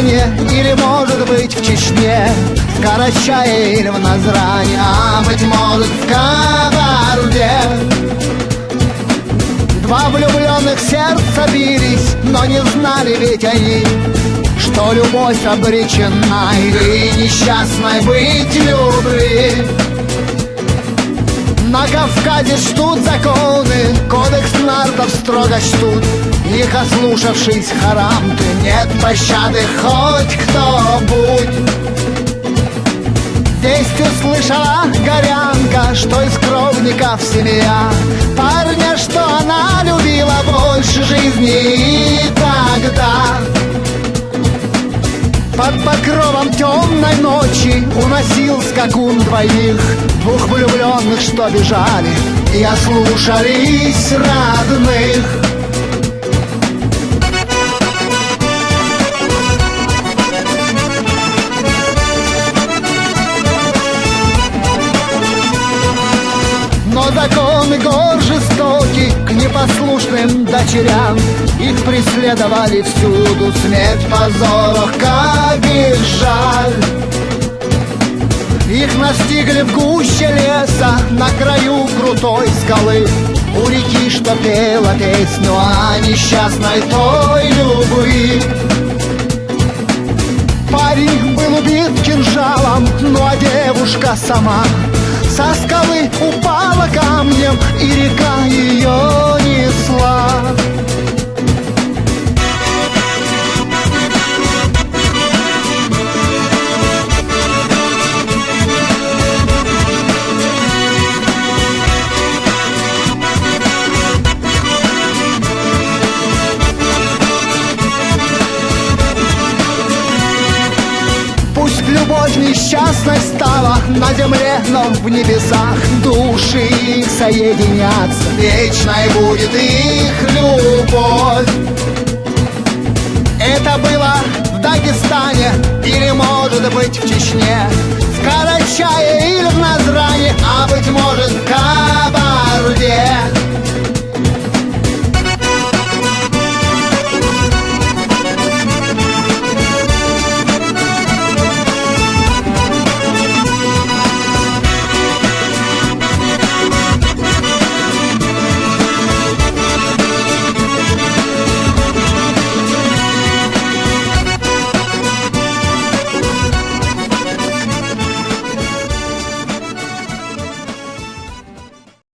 Казани или, может быть, в Чечне, в Карачае или в Назране, а, быть может, в Кабарде. Два влюбленных сердца бились, но не знали ведь они, что любовь обречена и несчастной быть любви. На Кавказе ждут законы, кодекс нардов строго чтут. Их ослушавшись харам, ты нет пощады хоть кто-будь. Весть услышала горянка, что из кровников семья парня, что она любила больше жизни. И тогда под покровом темной ночи уносил скакун двоих, двух влюбленных, что бежали и ослушались родных. Но законы гор жестоки к непослушным дочерям, их преследовали всюду, смерть, позор, как их жаль. Их настигли в гуще леса, на краю крутой скалы, у реки, что пела песню о несчастной той любви. Парень был убит кинжалом, ну а девушка сама со скалы упала камнем, и река ее несла. Любовь несчастной стала на земле, но в небесах души их соединятся, вечной будет их любовь. Это было в Дагестане или, может быть, в Чечне, в Карачае или в Назране, а, быть может, в Кабарде.